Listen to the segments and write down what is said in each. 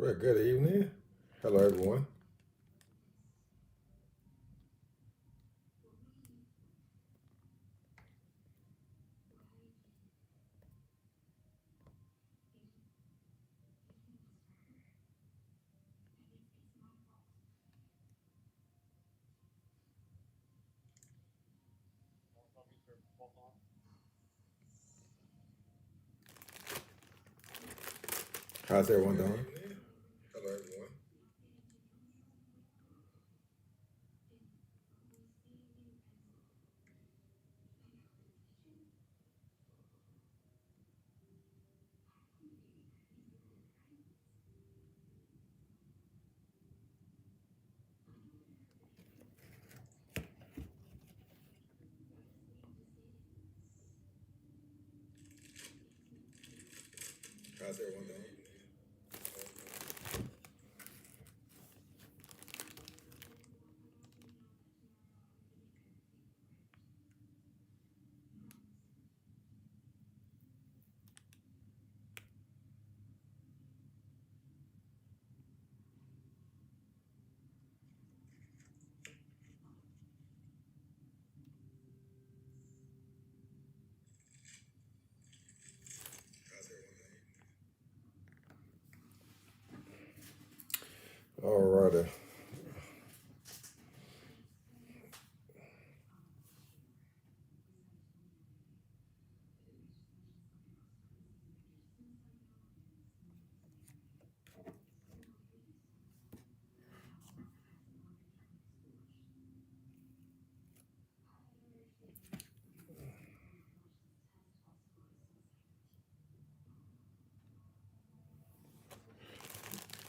Well, good evening. Hello, everyone. How's everyone doing? Hello, everyone. How's everyone doing? How's everyone doing? All righty.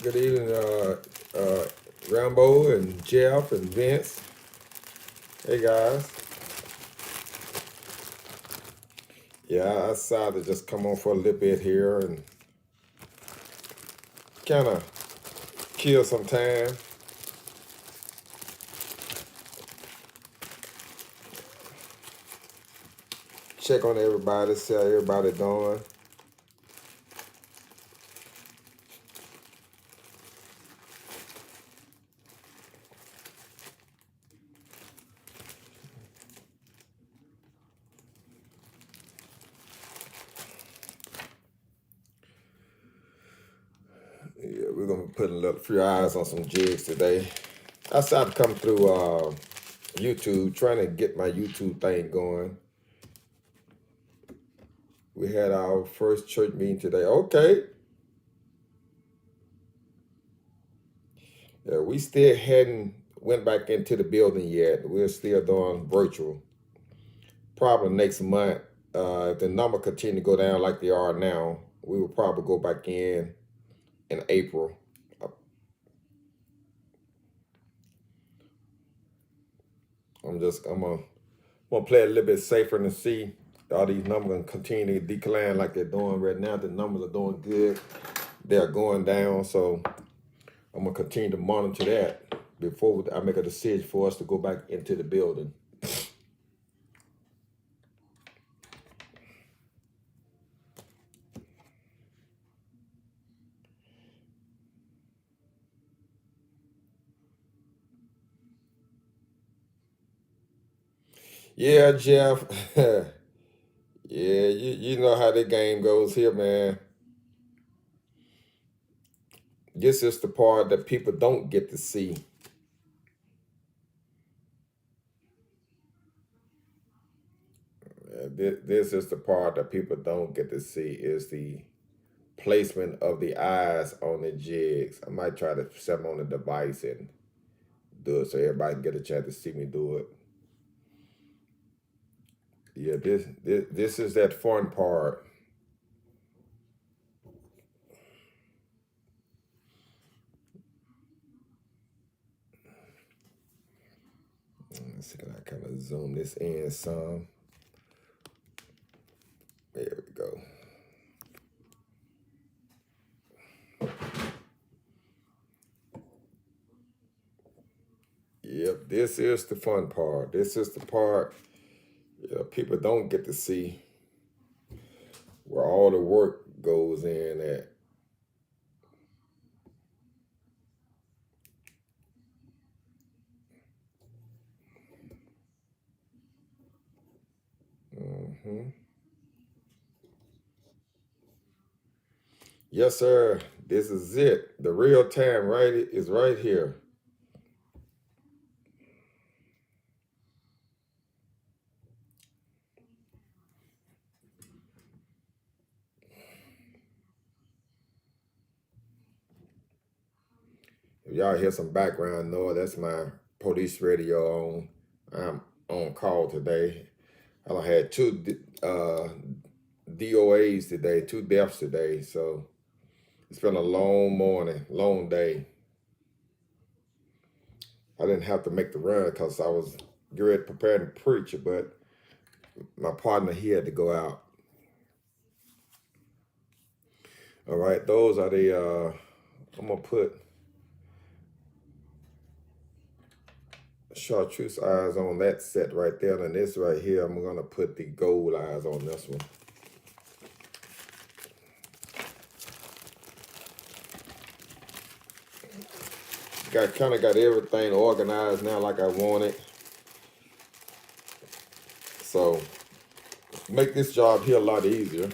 Good evening, Rambo and Jeff and Vince. Hey, guys. Yeah, I decided to just come on for a little bit here and kind of kill some time. Check on everybody, see how everybody doing. Yeah, we're gonna be putting a little few eyes on some jigs today. I decided to come through YouTube, trying to get my YouTube thing going. We had our first church meeting today. Okay. Yeah, we still hadn't went back into the building yet. We're still doing virtual. Probably next month, if the number continue to go down like they are now, we will probably go back in April. I'm gonna play a little bit safer and see all these numbers gonna continue to decline like they're doing right now. The numbers are doing good. They're going down, so I'm gonna continue to monitor that before I make a decision for us to go back into the building. Yeah, Jeff. Yeah, you know how the game goes here, man. This is the part that people don't get to see. This is the part that people don't get to see is the placement of the eyes on the jigs. I might try to set them on the device and do it so everybody can get a chance to see me do it. Yeah, this is that fun part. Let's see, can I kind of zoom this in some? There we go. Yep, this is the fun part. This is the part people don't get to see where all the work goes in at. Yes, sir. This is it. The real time right is right here. If y'all hear some background noise, that's my police radio on. I'm on call today. I done had two DOAs today, two deaths today. So it's been a long morning, long day. I didn't have to make the run because I was getting ready prepared to preach, but my partner, he had to go out. All right, those are the, I'm going to put chartreuse eyes on that set right there. And this right here, I'm going to put the gold eyes on this one. Kind of got everything organized now like I want it. So make this job here a lot easier.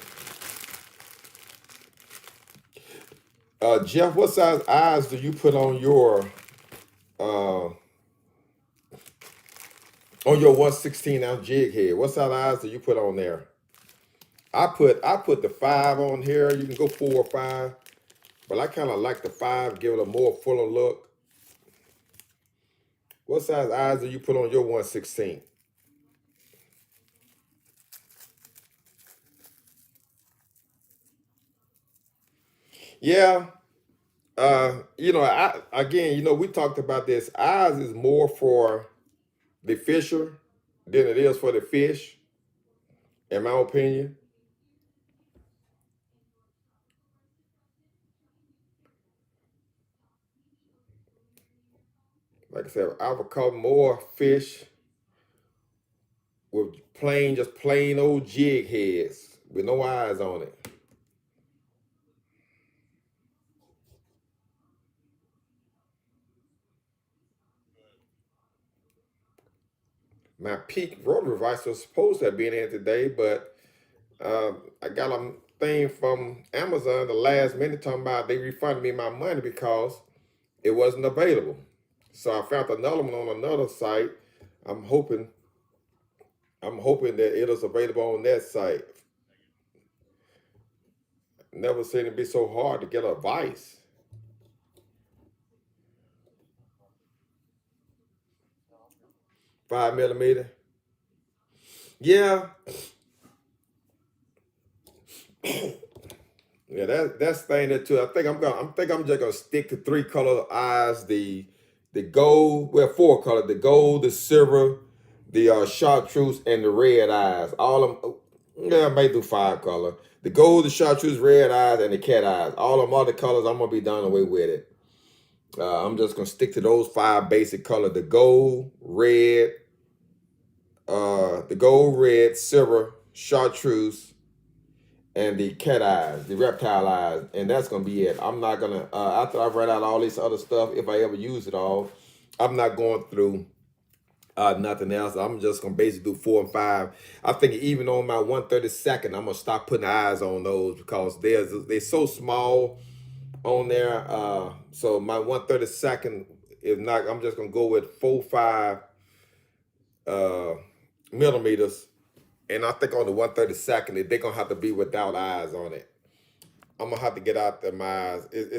Jeff, what size eyes do you put on your 1/16-ounce jig head? What size eyes do you put on there? I put the 5 on here. You can go 4 or 5, but I kind of like the 5, give it a more fuller look. What size eyes do you put on your 1/16? Yeah. We talked about this. Eyes is more for the fisher than it is for the fish, in my opinion. Like I said, I would call more fish with just plain old jig heads with no eyes on it. My peak rotary vise was supposed to have been in today, but I got a thing from Amazon the last minute talking about they refunded me my money because it wasn't available. So I found another one on another site. I'm hoping that it is available on that site. Never seen it be so hard to get a vise. 5 millimeter. Yeah, yeah. That's the thing that too. I think I'm just gonna stick to 3 color eyes. The gold, well, 4 color. The gold, the silver, the chartreuse, and the red eyes. All of them. Yeah, I may do 5 color. The gold, the chartreuse, red eyes, and the cat eyes. All them other colors, I'm gonna be done away with it. I'm just gonna stick to those 5 basic colors: the gold, red, silver, chartreuse, and the cat eyes, the reptile eyes, and that's gonna be it. I'm not gonna after I've read out all this other stuff, if I ever use it all, I'm not going through nothing else. I'm just gonna basically do 4 and 5. I think even on my 1/32, I'm gonna stop putting eyes on those because they're so small on there. So my 1/32 is not. I'm just gonna go with 4, 5 millimeters, and I think on the 1/32, they're gonna have to be without eyes on it. I'm gonna have to get out them eyes. It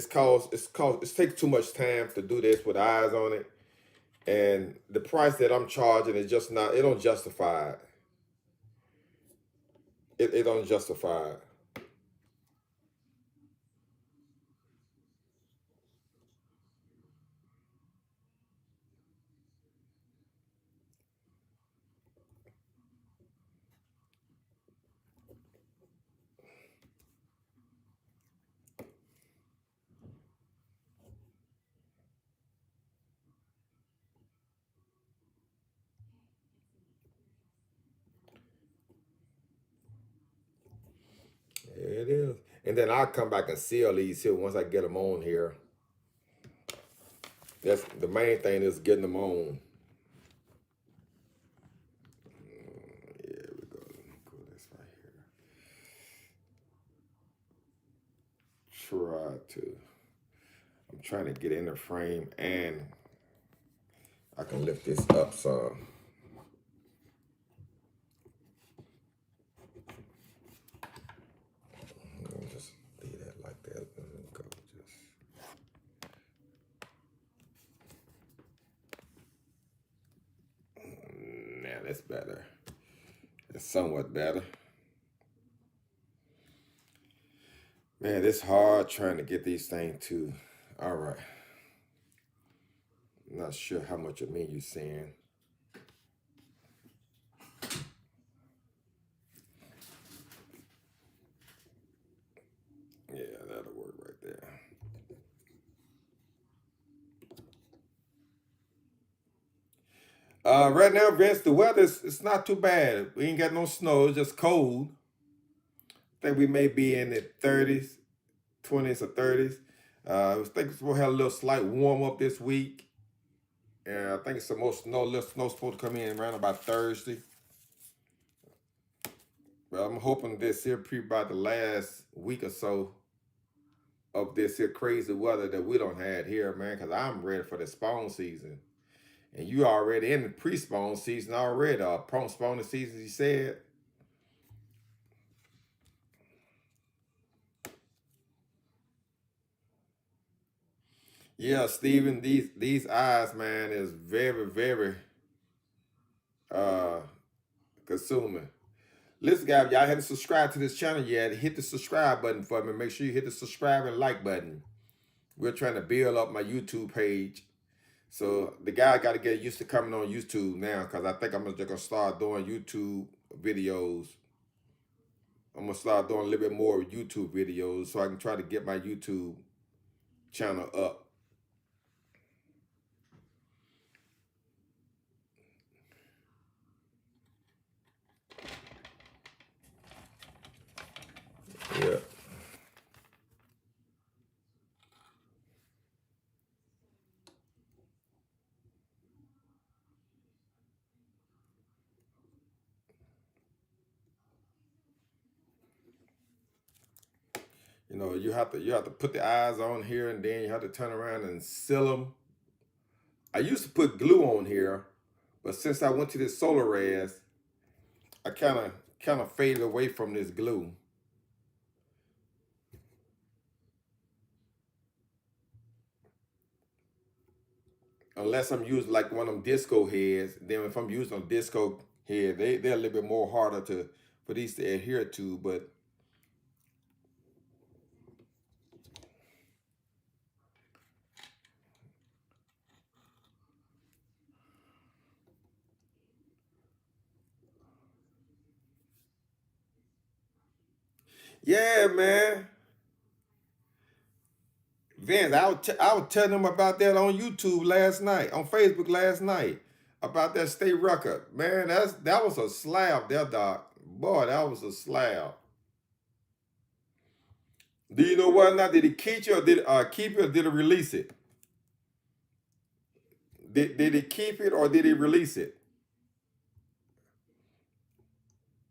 takes too much time to do this with eyes on it, and the price that I'm charging is just not. It don't justify it. It don't justify it. It is. And then I'll come back and seal these here once I get them on here. That's the main thing is getting them on. Here we go. Go this I'm trying to get in the frame and I can lift this up some. Just leave that like that. Go just. Now that's better. It's somewhat better. Man, it's hard trying to get these things to. All right. I'm not sure how much of me you're seeing. Yeah, that'll work right there. Right now, Vince, the it's not too bad. We ain't got no snow. It's just cold. I think we may be in the 30s, 20s or 30s. I was thinking we'll have a little slight warm up this week. And I think some more snow, little snow supposed to come in around about Thursday. But I'm hoping this here about the last week or so of this here crazy weather that we don't have here, man, because I'm ready for the spawn season. And you already in the pre-spawn season already, spawning season, you said. Yeah, Steven, these eyes, man, is very, very uh consuming. Listen, guys, y'all haven't subscribed to this channel yet. Hit the subscribe button for me. Make sure you hit the subscribe and like button. We're trying to build up my YouTube page. So the guy got to get used to coming on YouTube now, because I think I'm just gonna start doing YouTube videos. I'm gonna start doing a little bit more YouTube videos so I can try to get my YouTube channel up. Yeah. You know, you have to put the eyes on here, and then you have to turn around and seal them. I used to put glue on here, but since I went to this solar res, I kind of faded away from this glue. Unless I'm using like one of them disco heads, then if I'm using a disco head, they're a little bit more harder for these to adhere to. But yeah, man, Vince, I was telling them about that on YouTube last night, on Facebook last night, about that state record. Man, that was a slab there, Doc. Boy, that was a slab. Do you know whether or not did he keep it or keep it or did he release it? Did he keep it or did he release it?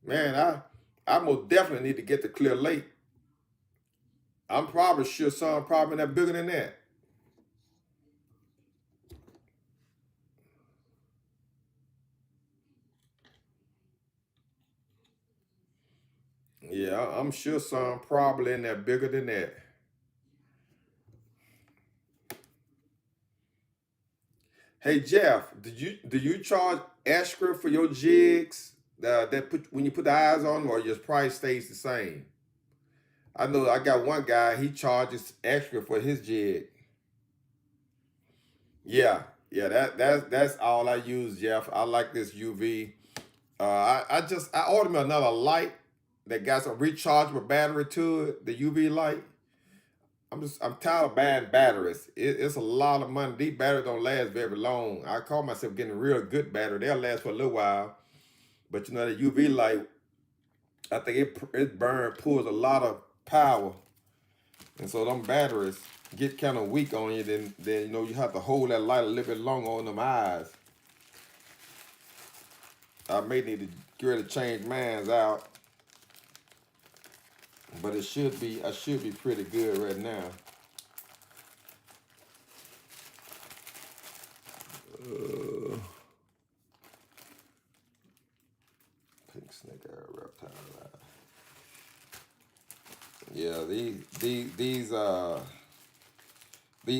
Man, I most definitely need to get to Clear Lake. I'm probably sure some probably not bigger than that. Yeah, I'm sure some probably in there bigger than that. Hey Jeff, do you charge extra for your jigs that put when you put the eyes on them, or your price stays the same? I know I got one guy, he charges extra for his jig. Yeah, yeah, that's all I use, Jeff. I like this UV. I ordered me another light that got some rechargeable battery to it, the UV light. I'm tired of buying batteries. It's a lot of money. These batteries don't last very long. I call myself getting a real good battery. They'll last for a little while, but you know the UV light, I think it pulls a lot of power, and so them batteries get kind of weak on you. Then you know you have to hold that light a little bit longer on them eyes. I may need to get ready to change mine out. but it should be. I should be pretty good right now. Uh, Pink snake eye reptile. Yeah, these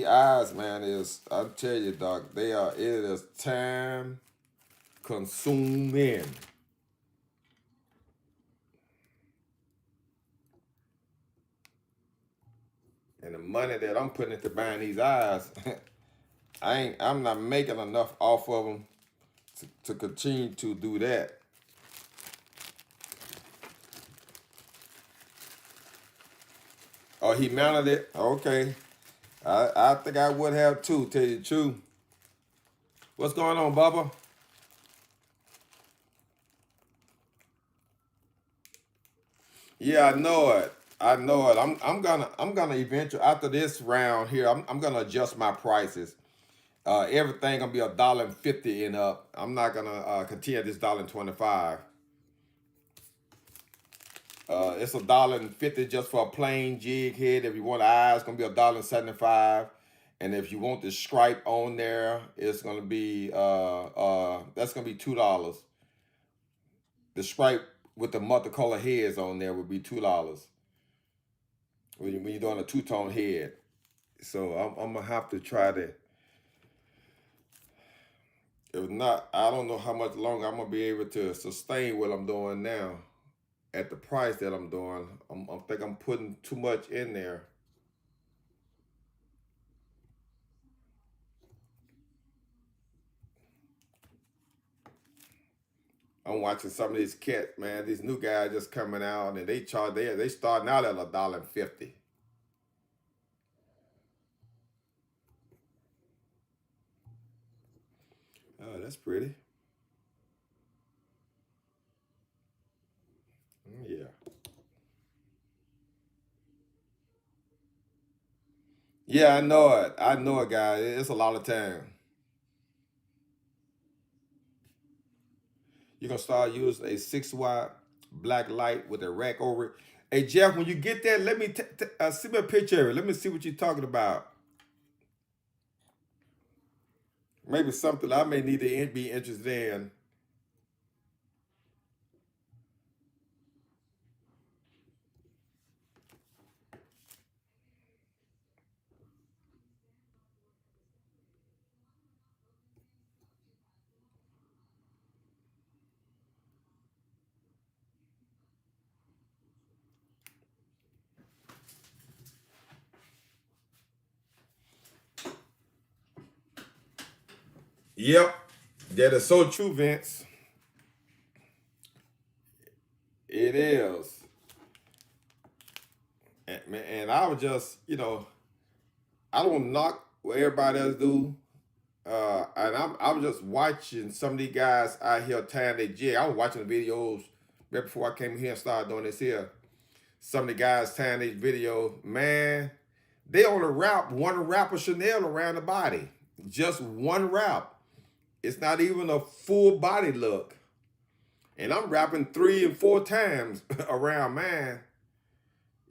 eyes, man, is I tell you, doc, they are. It is time consuming, and the money that I'm putting into buying these eyes, I'm not making enough off of them to continue to do that. Oh, he mounted it. Okay, I think I would have too. Tell you the truth. What's going on, Bubba? Yeah, I know it. I know it. I'm gonna eventually after this round here. I'm gonna adjust my prices. Everything gonna be $1.50 and up. I'm not gonna continue this $1.25. It's $1.50 just for a plain jig head. If you want eyes, it's gonna be $1.75. And if you want the stripe on there, it's gonna be that's gonna be $2. The stripe with the multicolor heads on there would be $2 when you're doing a two-tone head. So I'm gonna have to try to. If not, I don't know how much longer I'm gonna be able to sustain what I'm doing now at the price that I'm doing. I think I'm putting too much in there. I'm watching some of these cats, man. These new guys just coming out, and they starting out at $1.50. Oh, that's pretty. Yeah. Yeah, I know it. I know it, guys. It's a lot of time. You're gonna start using a 6 watt black light with a rack over it. Hey Jeff, when you get that, let me send me a picture of it. Let me see what you're talking about. Maybe something I may need to be interested in. Yep, that is so true, Vince. It is. And I was just, I don't knock what everybody else do. And I was just watching some of these guys out here tying their jig. I was watching the videos right before I came here and started doing this here. Some of the guys tying these videos, man, they only wrap one wrap of Chanel around the body. Just one wrap. It's not even a full body look. And I'm wrapping 3 and 4 times around mine.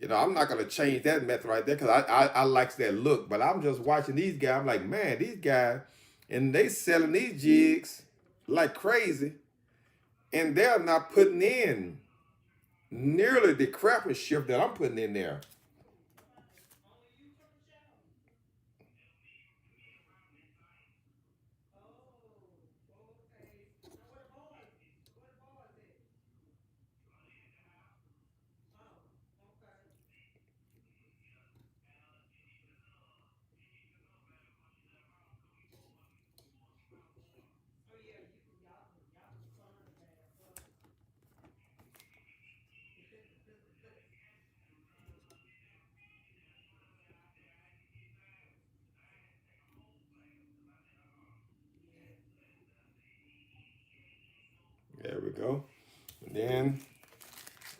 I'm not gonna change that method right there because I like that look. But I'm just watching these guys. I'm like, man, these guys, and they selling these jigs like crazy, and they're not putting in nearly the craftsmanship that I'm putting in there. There we go. And then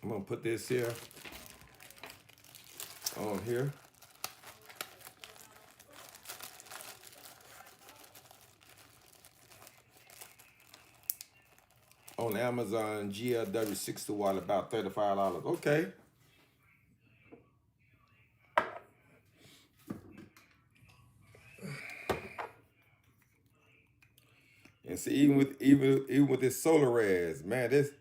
I'm gonna put this here on here. On Amazon, GLW 60 watt, about $35. Okay. see, even with this solar res, man, this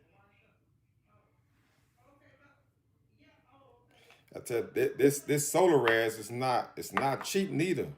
I tell you, this solar res is not it's not cheap neither.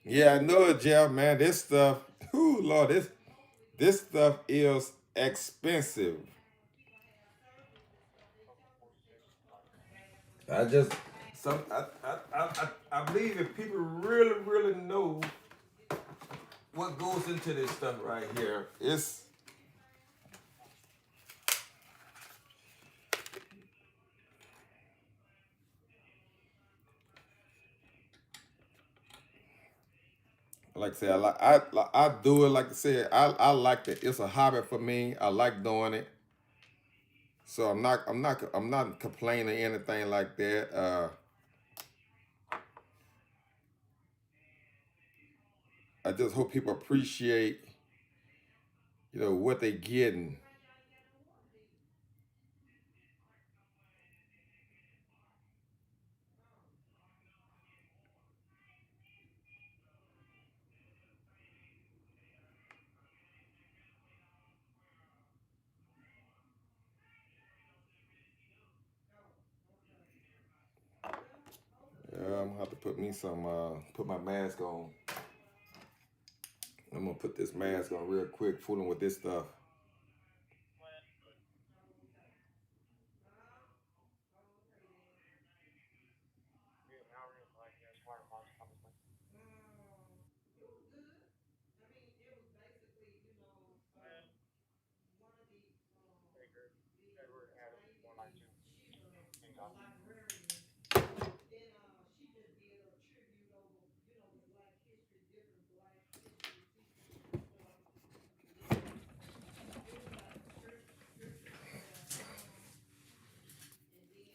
Yeah, I know it, Jeff, man. This stuff, ooh, Lord, this stuff is expensive. I just some I believe if people really know what goes into this stuff right here, it's like I say, I do it like I said. I like it. It's a hobby for me. I like doing it. So I'm not complaining or anything like that. I just hope people appreciate what they getting. I'm gonna have to put my mask on. I'm gonna put this mask on real quick, fooling with this stuff.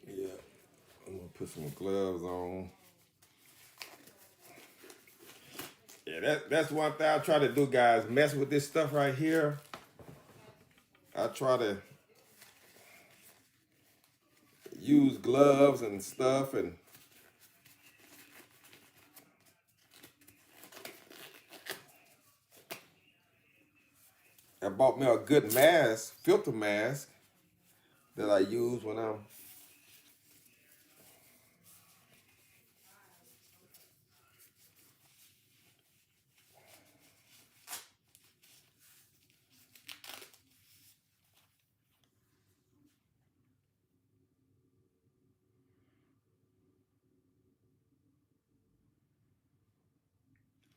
Yeah, I'm gonna put some gloves on. Yeah, that's one thing I try to do, guys. Mess with this stuff right here. I try to use gloves and stuff, and I bought me a good mask, filter mask that I use when I'm.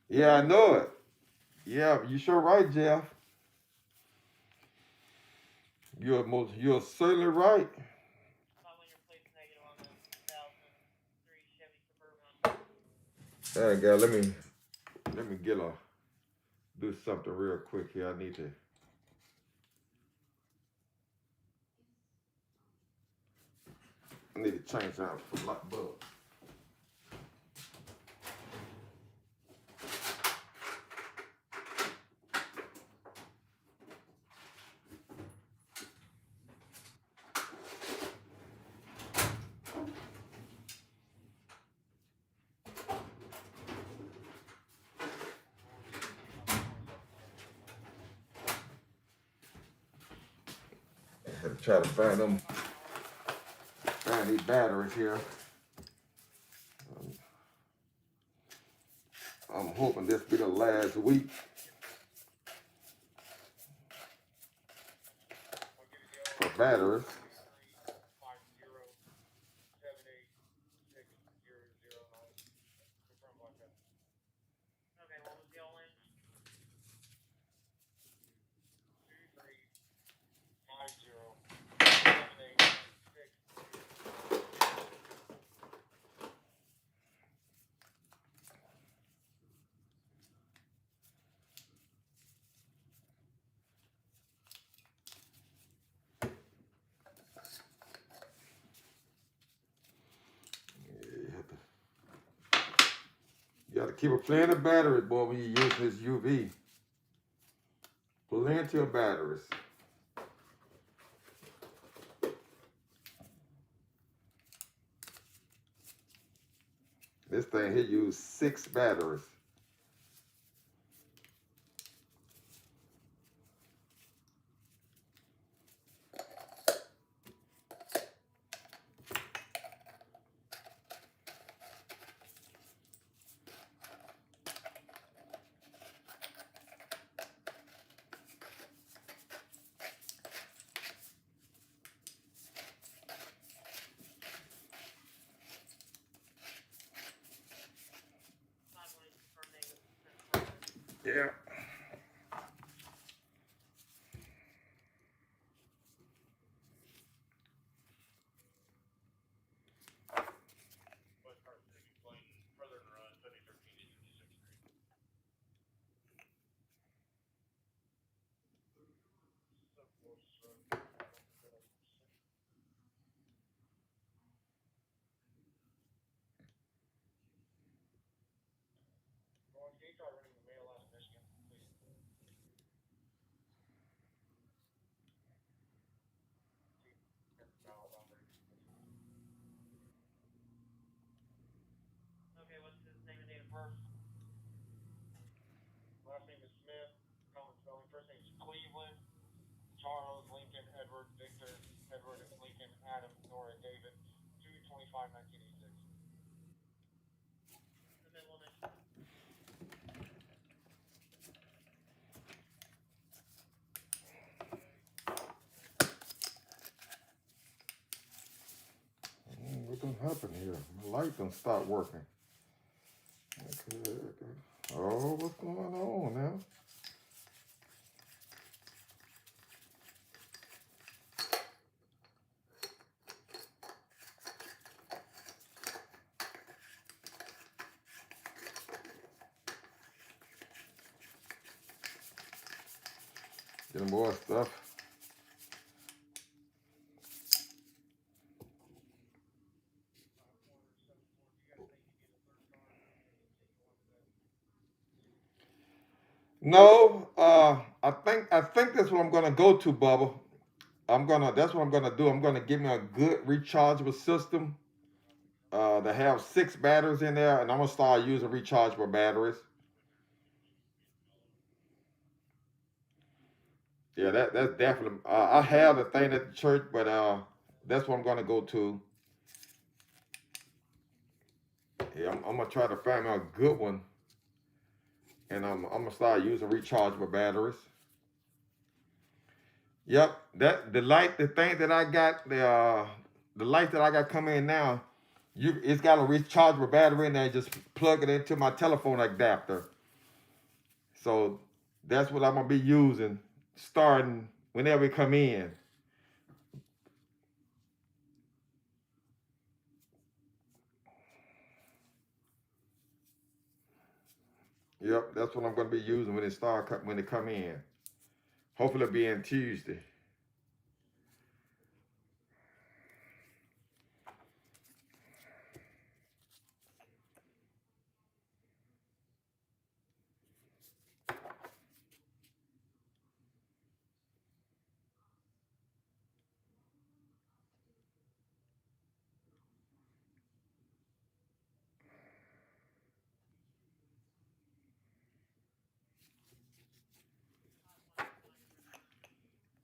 Yeah, I know it. Yeah, you sure right, Jeff. You're certainly right. All right, guys, let me do something real quick here. I need to change out for light bulb. I had to try to find these batteries here. I'm hoping this be the last week. For batteries. You got to keep a plenty of batteries, boy, when you use this UV. Plenty of batteries. This thing here used 6 batteries. Yeah. What done happened here? My light done stopped working. Okay. Oh, what's going on now? Getting more stuff. No, I think that's what I'm gonna go to, Bubba. That's what I'm gonna do. I'm gonna give me a good rechargeable system. To have 6 batteries in there, and I'm gonna start using rechargeable batteries. Yeah, that's definitely. I have the thing at the church, but that's what I'm gonna go to. Yeah, I'm gonna try to find me a good one, and I'm gonna start using rechargeable batteries. Yep, that the thing that I got, the light that I got coming in now, it's got a rechargeable battery in there. Just plug it into my telephone adapter. So that's what I'm gonna be using, starting whenever we come in. Yep, that's what I'm gonna be using when it come in. Hopefully, it'll be in Tuesday.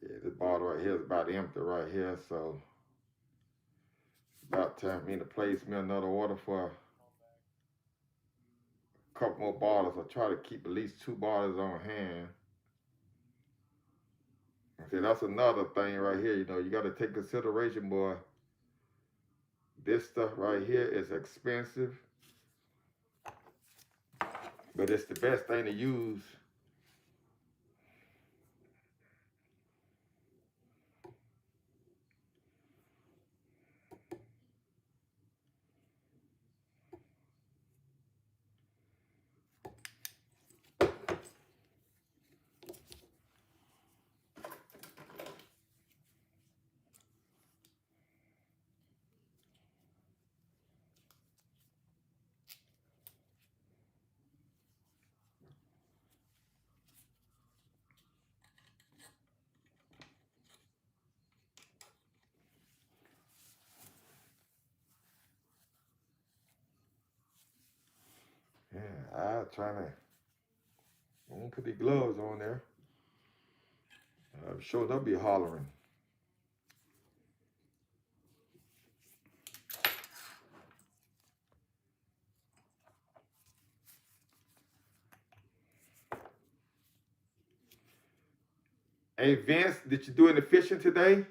Yeah, this bottle right here is about empty right here, so it's about time for me to place me another order for couple more bottles. I try to keep at least 2 bottles on hand. See, that's another thing right here. You know, you got to take consideration, boy. This stuff right here is expensive, but it's the best thing to use. Yeah, I'm trying to. I'm gonna put the gloves on there. I'm sure they'll be hollering. Hey Vince, did you do any fishing today?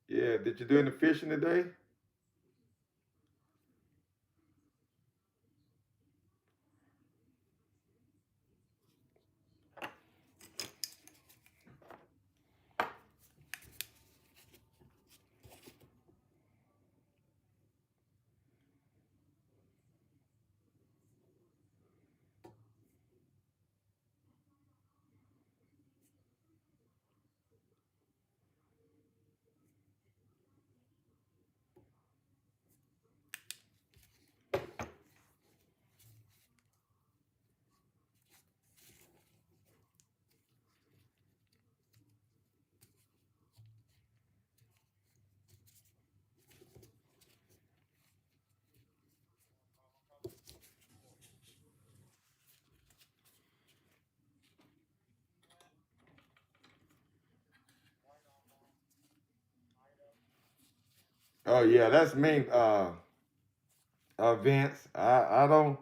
Yeah, did you do any fishing today? Oh yeah, that's me, Vince. I don't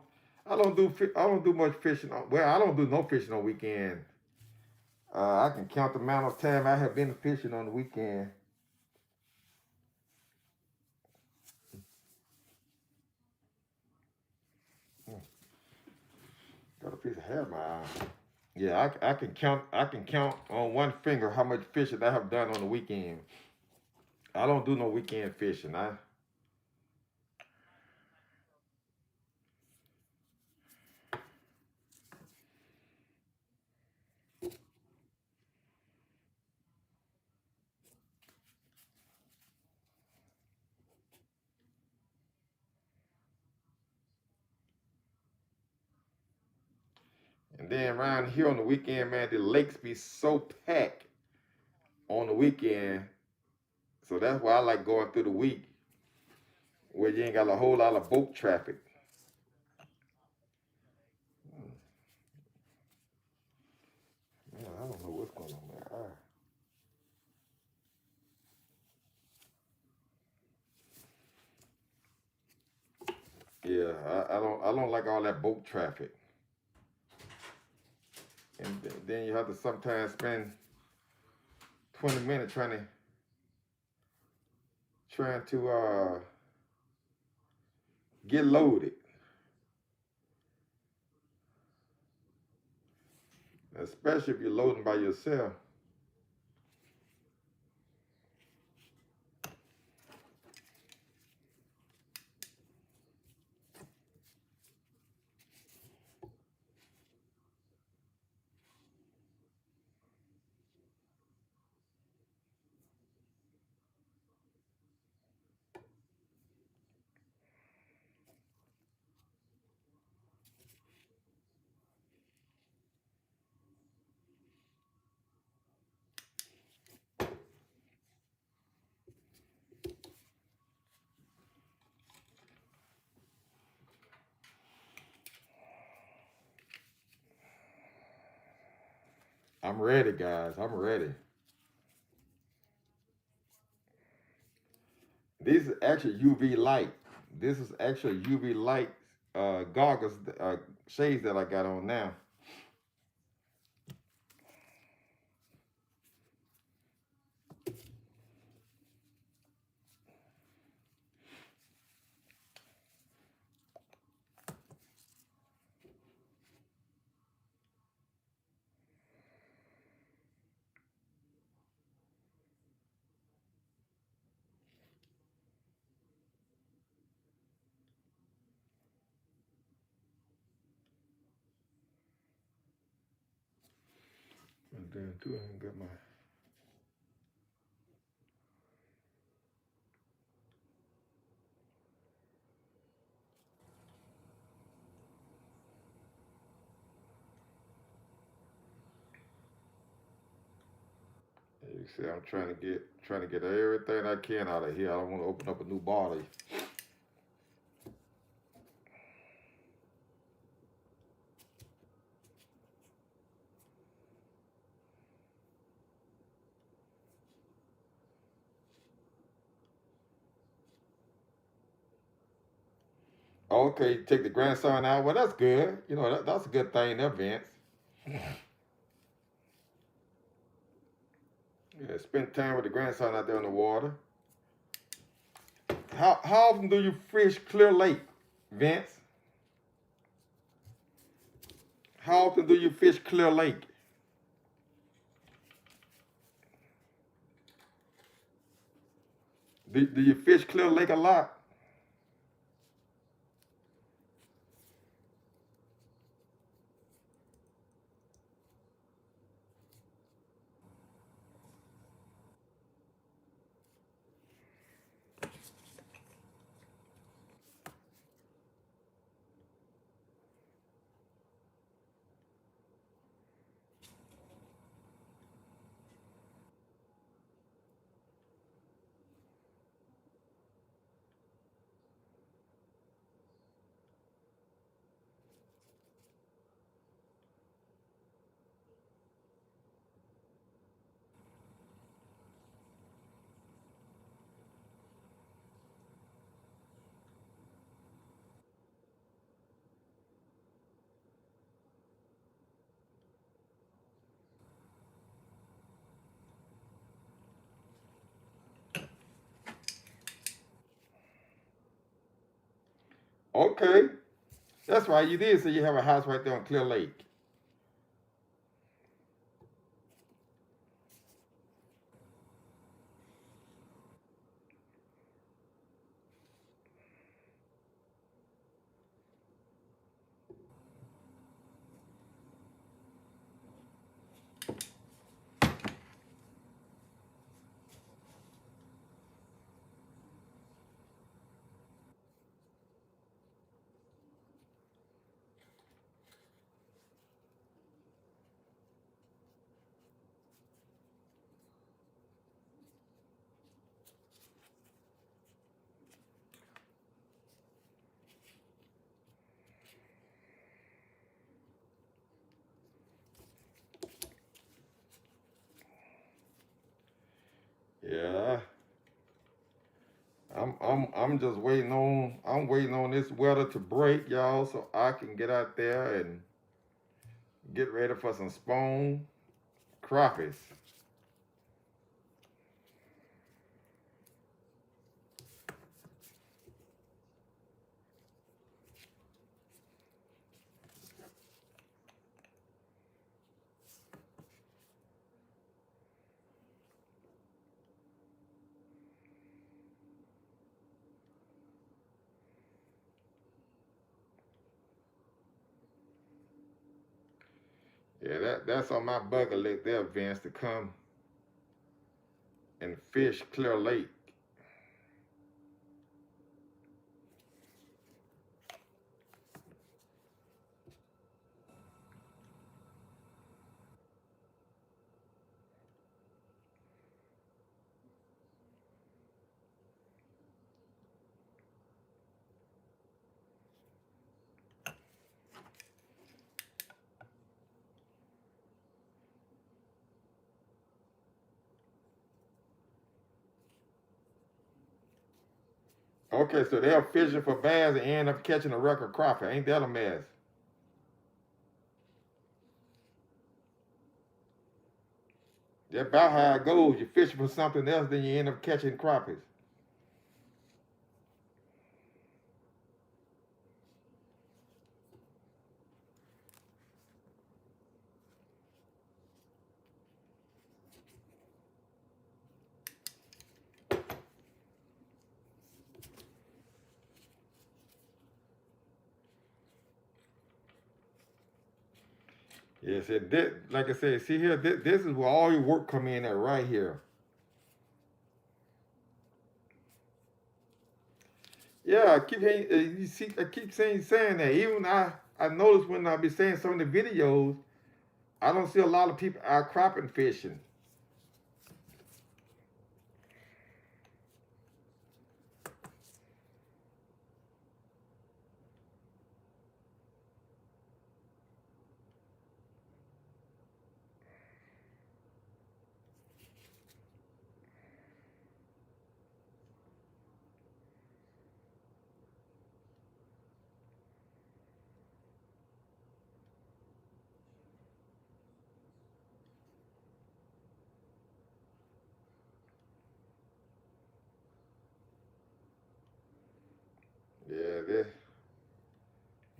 do much fishing. Well, I don't do no fishing on weekend. I can count the amount of time I have been fishing on the weekend. Hmm, got a piece of hair in my eye. Yeah, I can count. I can count on one finger how much fishing I have done on the weekend. I don't do no weekend fishing. And then around here on the weekend, man, the lakes be so packed on the weekend. So that's why I like going through the week where you ain't got a whole lot of boat traffic. Hmm, man, I don't know what's going on there. Yeah, I don't like all that boat traffic. And then you have to sometimes spend 20 minutes trying to get loaded, especially if you're loading by yourself. I'm ready, guys. I'm ready. This is actually UV light. This is actually UV light goggles, shades that I got on now. And then too, I ain't got my. You see, I'm trying to get everything I can out of here. I don't want to open up a new bottle. Okay, take the grandson out. Well, that's good. You know, that's a good thing, there, Vince. Yeah, spend time with the grandson out there on the water. How often do you fish Clear Lake, Vince? How often do you fish Clear Lake? Do you fish Clear Lake a lot? Okay, that's right. You did say you have a house right there on Clear Lake. Yeah, I'm just waiting on this weather to break, y'all, so I can get out there and get ready for some spawn crappies. Yeah, that's on my bucket list there, Vince, to come and fish Clear Lake. Okay, so they're fishing for bass and end up catching a record crappie. Ain't that a mess? That's about how it goes. You fish for something else, then you end up catching crappies. Yes, it did. Like I said, see here, this is where all your work come in at right here. Yeah, I keep hearing, you see, I keep saying that. Even I notice when I be saying some of the videos, I don't see a lot of people out crapping fishing. Yeah,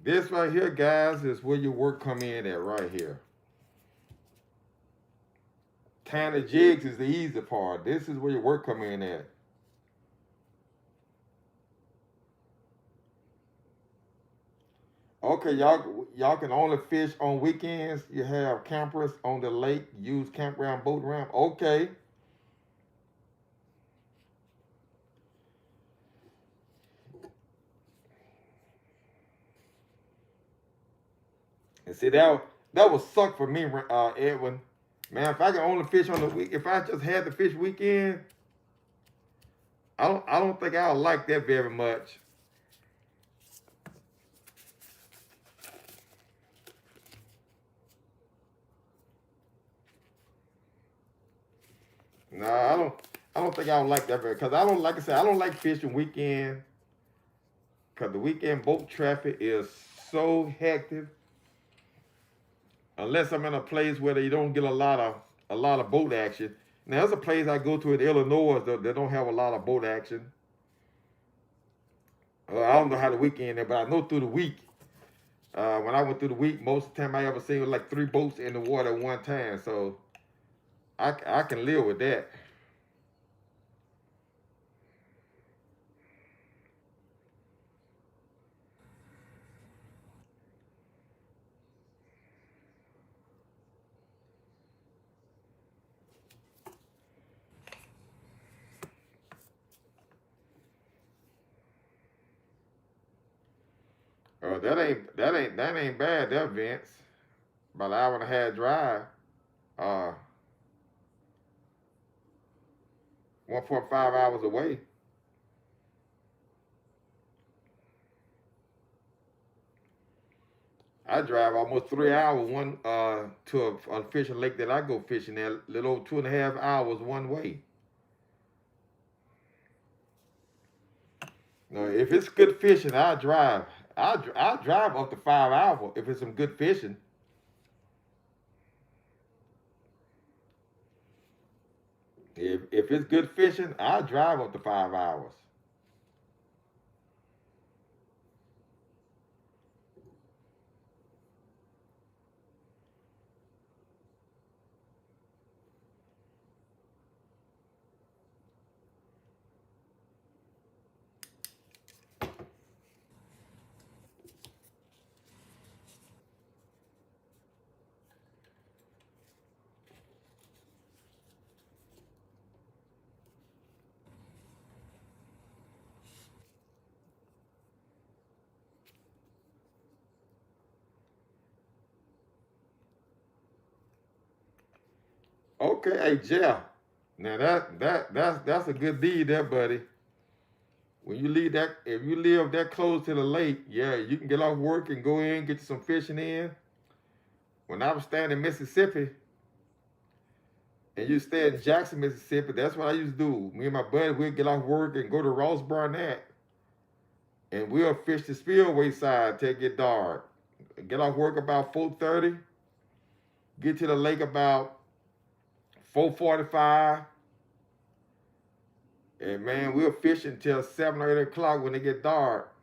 this right here, guys, is where your work come in at right here. Kind of jigs is the easy part. This is where your work come in at. Okay, y'all can only fish on weekends. You have campers on the lake. Use campground boat ramp. Okay. And see that would suck for me, Edwin. Man, if I could only fish on the week, if I just had to fish weekend, I don't think I would like that very much. No, I don't think I would like that very because I don't like I said I don't like fishing weekend because the weekend boat traffic is so hectic. Unless I'm in a place where they don't get a lot of boat action. Now there's a place I go to in Illinois that they don't have a lot of boat action. I don't know how the weekend is, but I know through the week. When I went through the week, most of the time I ever seen was like 3 boats in the water at one time. So I can live with that. That ain't bad. That Vince. About an hour and a half drive. Uh, 1.5 hours away. I drive almost 3 hours one to a fishing lake that I go fishing at, little over 2.5 hours one way. Now, if it's good fishing, I drive. I drive up to 5 hours if it's some good fishing. If it's good fishing, I drive up to 5 hours. Okay, hey Jeff. Now that's a good deed there, buddy. When you leave that, if you live that close to the lake, yeah, you can get off work and go in, get some fishing in. When I was staying in Mississippi, and you stay in Jackson, Mississippi, that's what I used to do. Me and my buddy, we'd get off work and go to Ross Barnett. and we'll fish the spillway side till it get dark. Get off work about 4:30. Get to the lake about 4:45. And man, we'll fish until 7 or 8 o'clock when it get dark.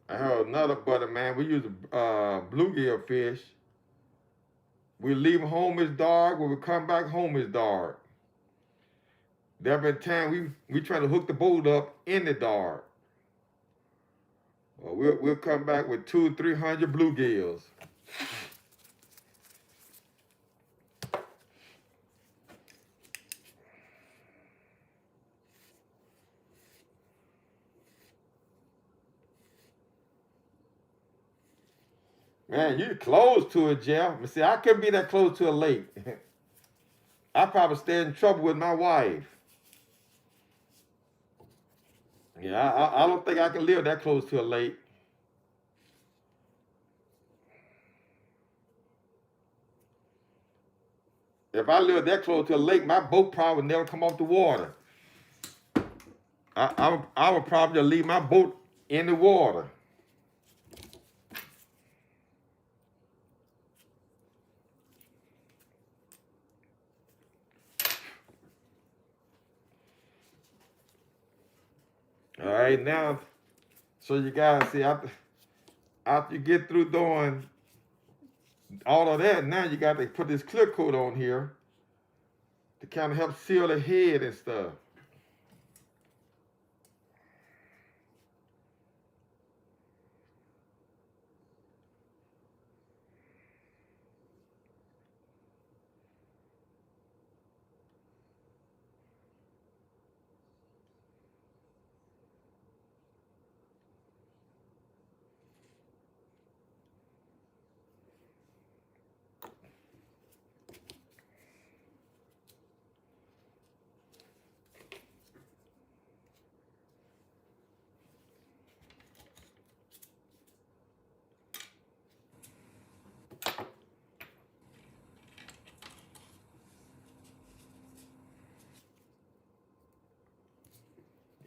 I heard another buddy, man. We use bluegill fish. We leave home it's dark. When we come back home it's dark. There have been times we try to hook the boat up in the dark. Well, we'll come back with 200 or 300 bluegills. Man, you close to it, Jeff. But see, I couldn't be that close to a lake. I probably stay in trouble with my wife. Yeah, I don't think I can live that close to a lake. If I lived that close to a lake, my boat probably would never come off the water. I would probably leave my boat in the water. All right, now, so you guys see, after you get through doing all of that, now you got to put this clear coat on here to kind of help seal the head and stuff.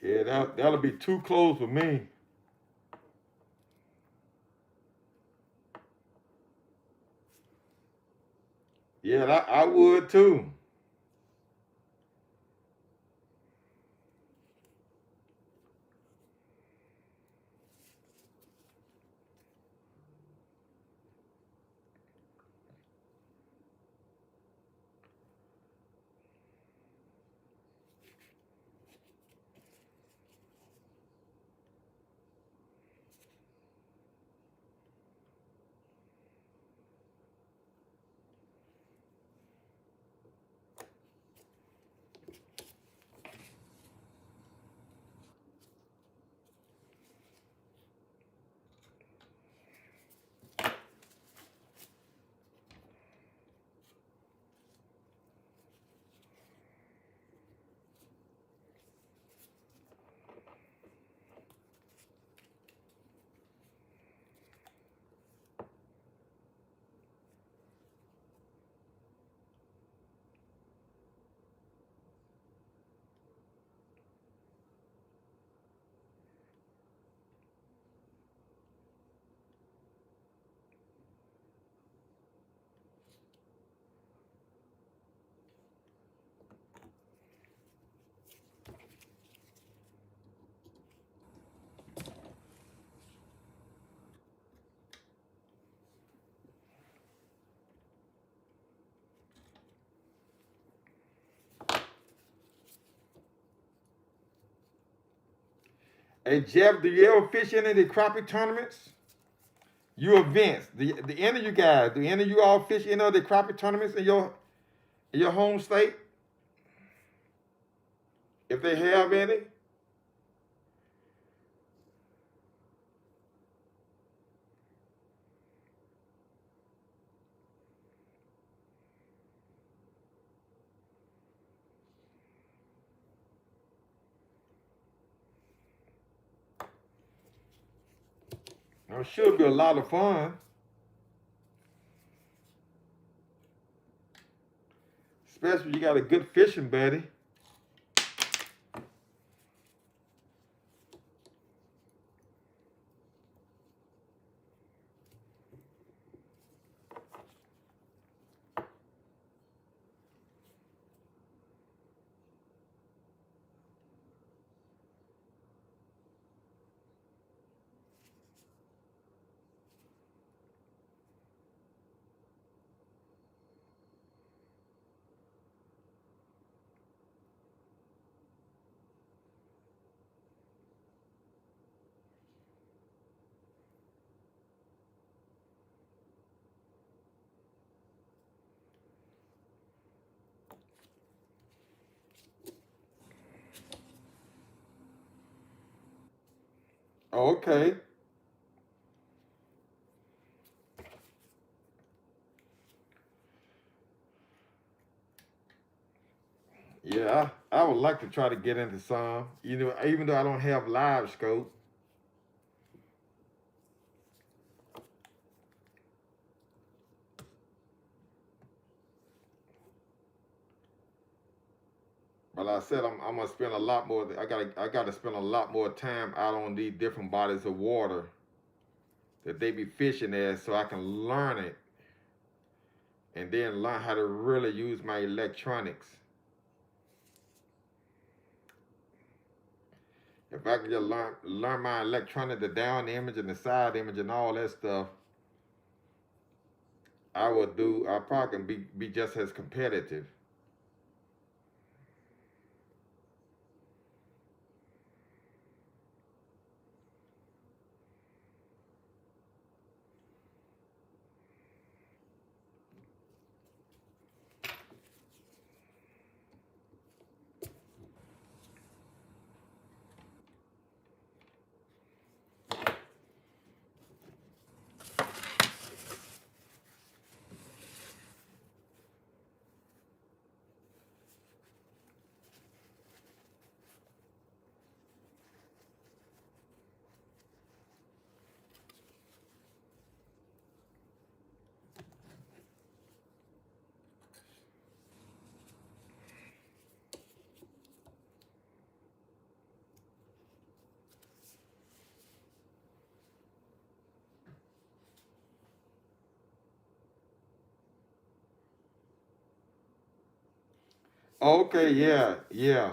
Yeah, that'll be too close for me. Yeah, I would too. Hey Jeff, do you ever fish any of the crappie tournaments? You events, the end of you guys, do any of you all fish any of the crappie tournaments in your home state? If they have any? It should be a lot of fun. especially if you got a good fishing buddy. Oh, okay. Yeah, I would like to try to get into some. You know, even though I don't have live scope. But like I said I'm gonna spend a lot more. I gotta spend a lot more time out on these different bodies of water that they be fishing at, so I can learn it and then learn how to really use my electronics. If I could just learn my electronic, the down image and the side image and all that stuff, I would do. I probably can be just as competitive. Okay, yeah, yeah.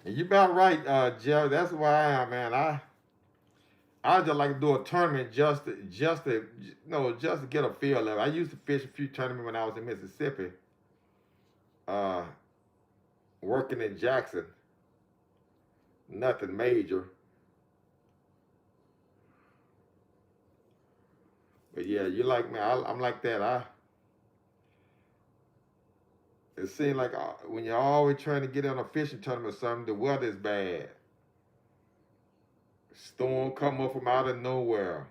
And you about right, Jeff. That's why I am, man. I just like to do a tournament just to get a feel of it. I used to fish a few tournaments when I was in Mississippi, uh, working in Jackson. Nothing major, but yeah, you like me. I'm like that. It seems like when you're always trying to get on a fishing tournament or something, the weather's bad. Storm come up from out of nowhere.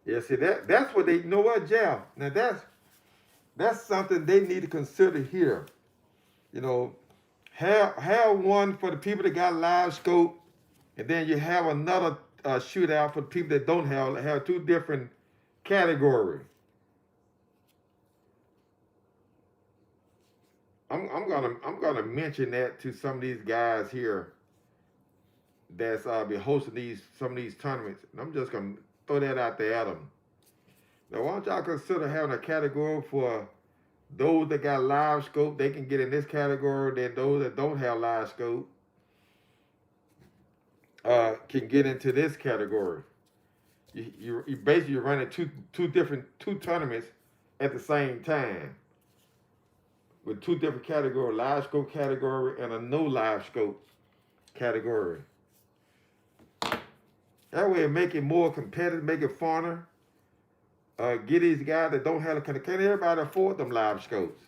Yeah, see that's what they you know what, Jeff. Now that's something they need to consider here. You know, have one for the people that got live scope, and then you have another shootout for the people that don't have two different categories. I'm gonna mention that to some of these guys here that's be hosting some of these tournaments. And I'm just gonna throw that out there at them. Now, why don't y'all consider having a category for those that got live scope? They can get in this category. Then those that don't have live scope can get into this category. You basically you're running two tournaments at the same time. with two different categories, live scope category and a no live scope category. That way it make it more competitive, make it funner. Get these guys that don't have, can't everybody afford them live scopes?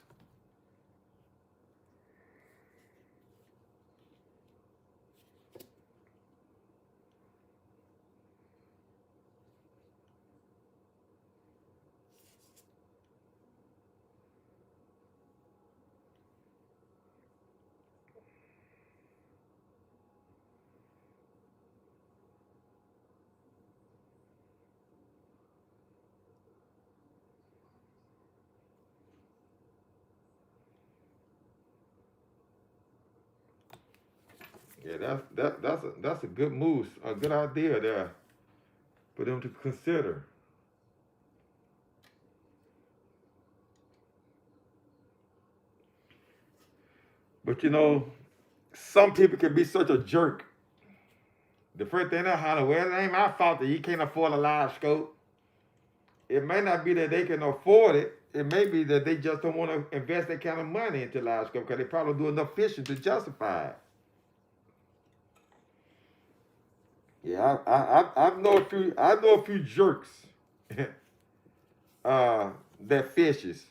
Yeah, that's a good move, a good idea there for them to consider. But you know, some people can be such a jerk. The first thing they holler, well, it ain't my fault that you can't afford a live scope. It may not be that they can afford it. It may be that they just don't want to invest that kind of money into live scope because they probably do enough fishing to justify it. Yeah, I know a few jerks that fishes.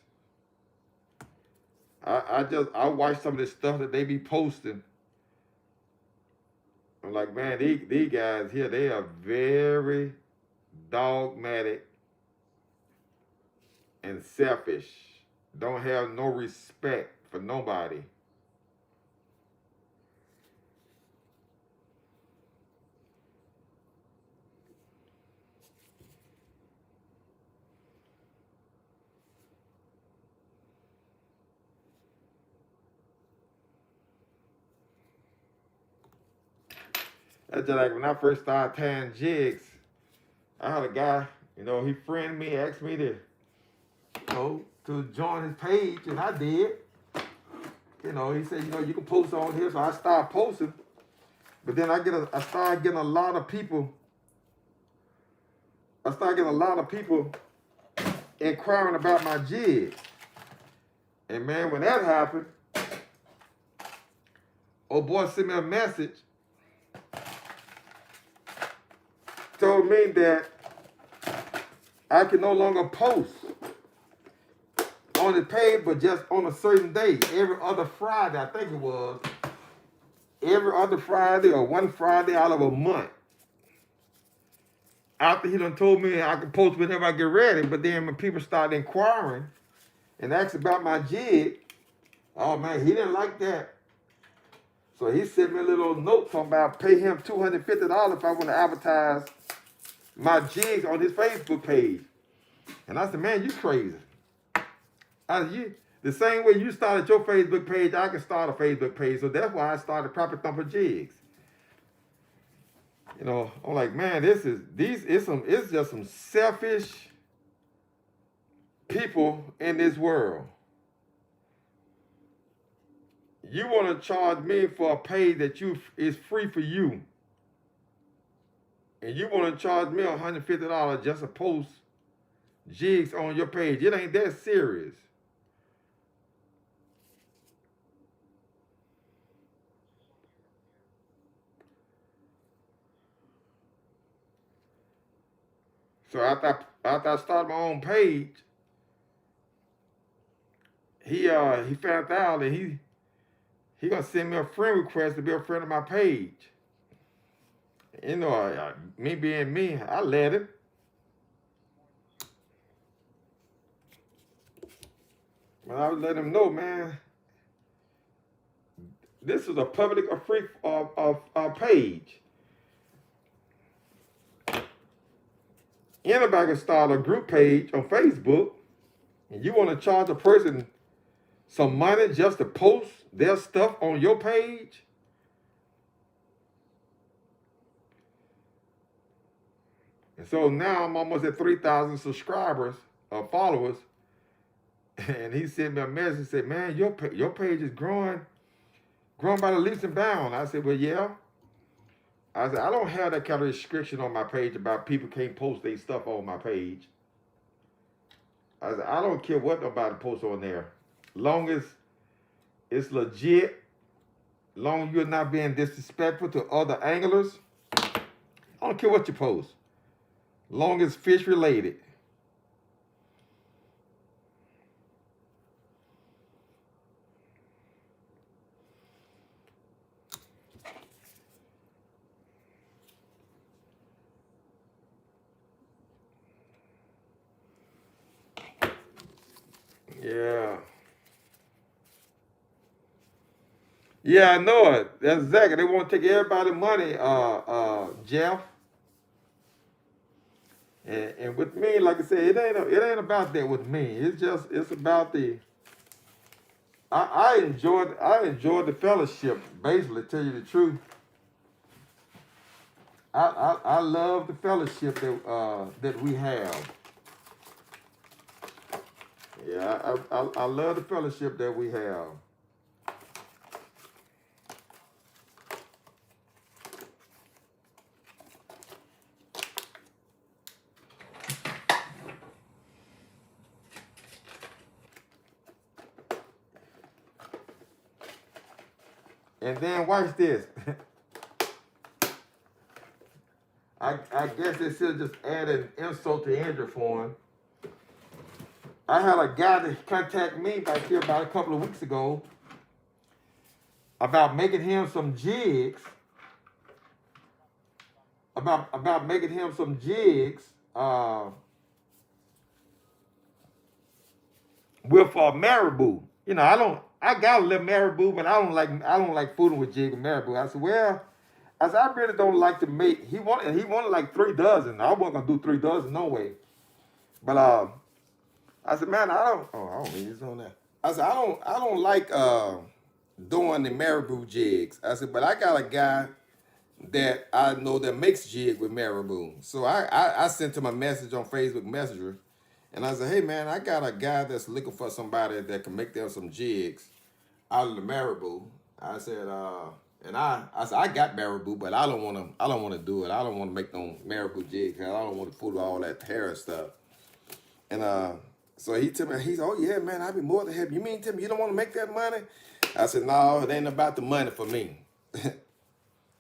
I watch some of this stuff that they be posting. I'm like, man, these guys here, they are very dogmatic and selfish. Don't have no respect for nobody. That's just like when I first started tying jigs. I had a guy, you know, he friended me, asked me to, to join his page, and I did. You know, he said, you can post on here, so I started posting. But then I started getting a lot of people. I started getting a lot of people inquiring about my jigs. And man, when that happened, old boy sent me a message, told me that I can no longer post on the page, but just on a certain day, every other Friday, I think it was. Every other Friday or one Friday out of a month. After he done told me I could post whenever I get ready, but then when people started inquiring and asked about my jig, oh man, he didn't like that. So he sent me a little note talking about pay him $250 if I want to advertise my jigs on his Facebook page. And I said, man, you crazy. The same way you started your Facebook page, I can start a Facebook page. So that's why I started Proper Thumper Jigs. You know, I'm like, man, it's just some selfish people in this world. You want to charge me for a page that is free for you, and you want to charge me $150 just to post jigs on your page. It ain't that serious. So after I started my own page, he found out that he gonna send me a friend request to be a friend of my page. You know, me being me, I let him. But I would let him know, man, this is a public or free page. Anybody can start a group page on Facebook, and you want to charge a person some money just to post their stuff on your page? And so now I'm almost at 3,000 subscribers or followers. And he sent me a message and said, man, your page is growing by the leaps and bounds. I said, well, yeah. I said, I don't have that kind of restriction on my page about people can't post their stuff on my page. I said, I don't care what nobody posts on there. Long as It's legit. Long as you're not being disrespectful to other anglers. I don't care what you post. Long as fish related. Yeah. Yeah, I know it. That's exactly. They want to take everybody's money, Jeff. And with me, like I said, it ain't about that with me. It's about the I enjoyed the fellowship. Basically, to tell you the truth, I love the fellowship that we have. Yeah, I love the fellowship that we have. And then watch this. I guess they should just add an insult to injury for him. I had a guy that contacted me back here about a couple of weeks ago about making him some jigs. About making him some jigs with marabou. You know, I got a little marabou, but I don't like fooling with jig and marabou. I said, well, I really don't like to make. He wanted like 3 dozen. I wasn't gonna do 3 dozen no way. But I said, man, I don't. Oh, I don't mean it's on that. I said, I don't like doing the marabou jigs. I said, but I got a guy that I know that makes jig with marabou. So I sent him a message on Facebook Messenger, and I said, hey man, I got a guy that's looking for somebody that can make them some jigs out of the marabou. I said, and I said I got marabou, but I don't wanna do it. I don't wanna make no marabou jigs. I don't want to fool with all that hair and stuff. And so he told me, he's, oh yeah, man, I'd be more than happy. You mean to me you don't want to make that money? I said, no, it ain't about the money for me.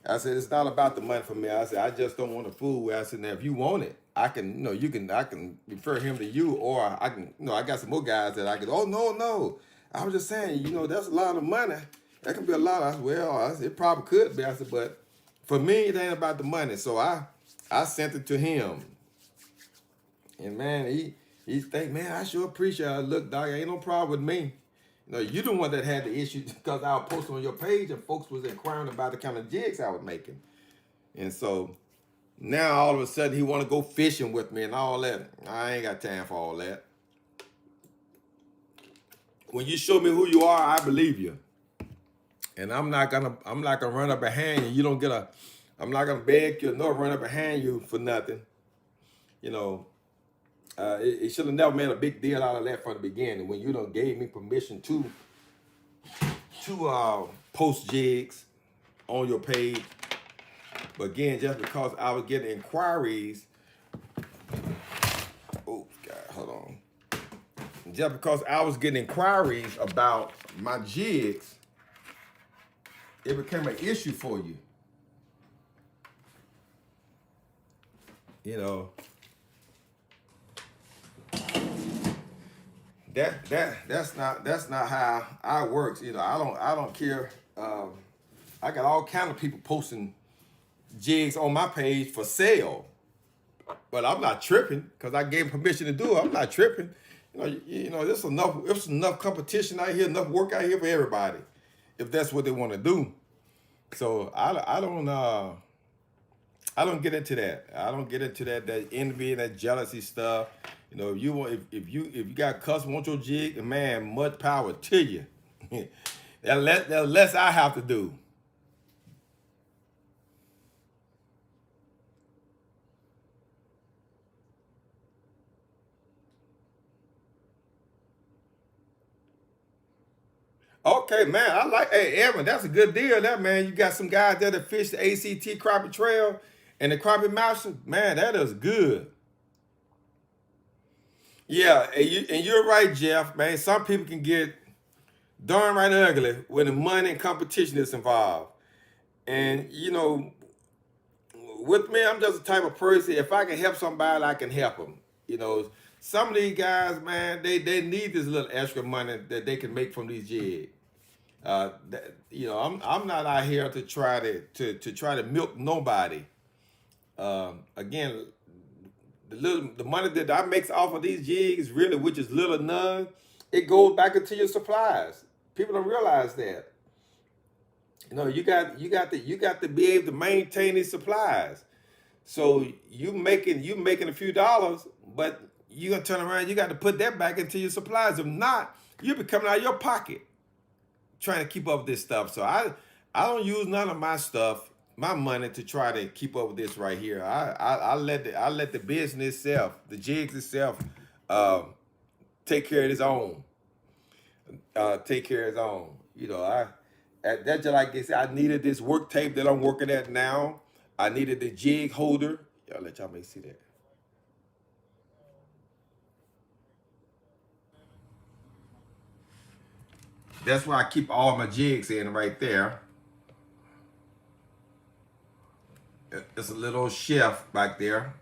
I said, it's not about the money for me. I said, I just don't want to fool with. I said, now if you want it, I can, I can refer him to you, or I can, I got some more guys that I can, oh no, no. I was just saying, that's a lot of money. That can be a lot. I said, well, it probably could be. I said, but for me, it ain't about the money. So I sent it to him. And man, he think, man, I sure appreciate it. Look, dog, ain't no problem with me. You the one that had the issue because I was posting on your page and folks was inquiring about the kind of jigs I was making. And so now all of a sudden he want to go fishing with me and all that. I ain't got time for all that. When you show me who you are, I believe you. And I'm not gonna run up behind you. You don't get I'm not gonna beg you nor run up behind you for nothing. You know, it should have never made a big deal out of that from the beginning when you done gave me permission to post jigs on your page. But again, just because I was getting inquiries, oh God, hold on. Just because I was getting inquiries about my jigs, it became an issue for you. You know. That's not how I works. I don't care. I got all kind of people posting jigs on my page for sale, but I'm not tripping because I gave them permission to do it. I'm not tripping. There's enough competition out here, enough work out here for everybody, if that's what they want to do. So I don't get into that. I don't get into that envy and that jealousy stuff. If you got customers want your jig, man, much power to you. That's less I have to do. Okay, man, hey, Evan, that's a good deal there, man. You got some guys there that fish the ACT Crappie Trail and the Crappie Mountain. Man, that is good. Yeah, and you're right, Jeff, man. Some people can get darn right ugly when the money and competition is involved. And you know, with me, I'm just the type of person. If I can help somebody, I can help them. You know, some of these guys, man, they need this little extra money that they can make from these jigs. You know, I'm not out here to try to try to milk nobody. Again, the money that I makes off of these jigs, really, which is little or none, it goes back into your supplies. People don't realize that. You know, you got to be able to maintain these supplies. So you making a few dollars, but you gonna turn around. You got to put that back into your supplies. If not, you'll be coming out of your pocket trying to keep up with this stuff. So I don't use none of my stuff, my money to try to keep up with this right here. I let the business itself, the jigs itself, uh, take care of its own. Take care of its own. You know, that's just like I said. I needed this work tape that I'm working at now. I needed the jig holder. Y'all let y'all may see that. That's where I keep all my jigs in right there. It's a little shelf back there.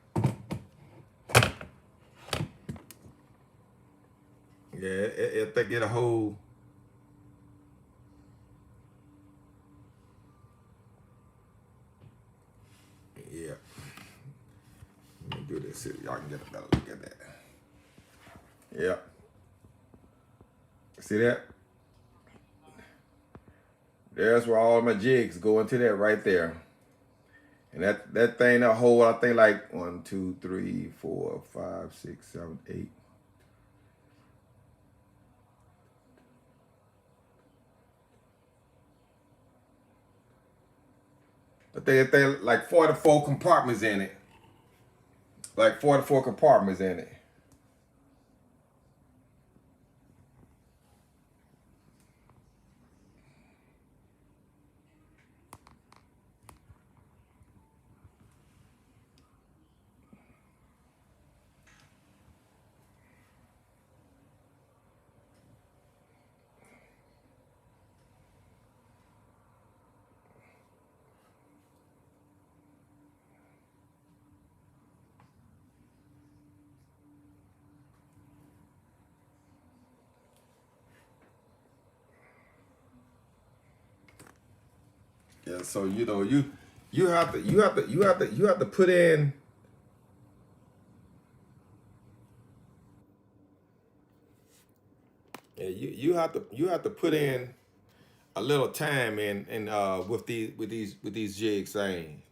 Yeah, if they get a hold, yeah. Let me do this so y'all can get a better look at that. Yeah. See that? There's where all my jigs go into that right there. And that thing that hold, I think like 1, 2, 3, 4, 5, 6, 7, 8. I think they like 44 compartments in it. Like 44 compartments in it. Yeah, so you know you have to put in. Yeah, you have to put in a little time in with these jigs saying.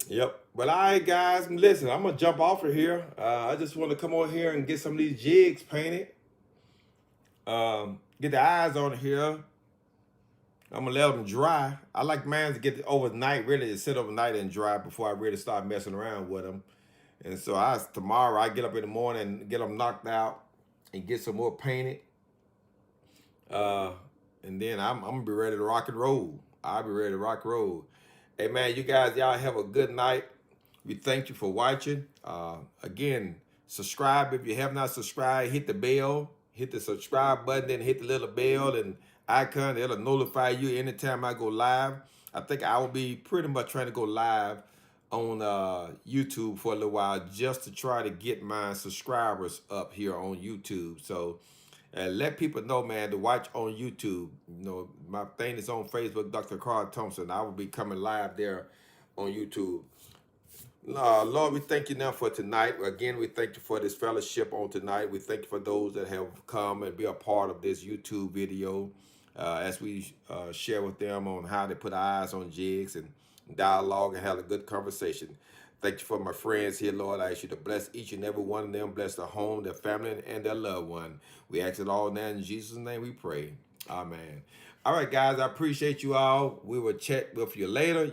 Yep. But all right, guys, listen, I'm gonna jump off of here. I just want to come over here and get some of these jigs painted. Get the eyes on it here. I'm gonna let them dry. I like mine to get overnight, really, to sit overnight and dry before I really start messing around with them. And so tomorrow I get up in the morning and get them knocked out and get some more painted. Uh, and then I'm gonna be ready to rock and roll. I'll be ready to rock and roll. Hey man, you guys, y'all have a good night. We thank you for watching. Again, subscribe if you have not subscribed. Hit the bell, hit the subscribe button, and hit the little bell and icon. It'll notify you anytime I go live. I think I will be pretty much trying to go live on YouTube for a little while just to try to get my subscribers up here on YouTube. So let people know, man, to watch on YouTube. You know, my thing is on Facebook, Dr. Carl Thompson. I will be coming live there on YouTube. Lord, we thank you now for tonight. Again, we thank you for this fellowship on tonight. We thank you for those that have come and be a part of this YouTube video as we share with them on how to put eyes on jigs and dialogue and have a good conversation. Thank you for my friends here, Lord. I ask you to bless each and every one of them, bless their home, their family, and their loved one. We ask it all now in Jesus' name we pray. Amen. All right, guys, I appreciate you all. We will chat with you later.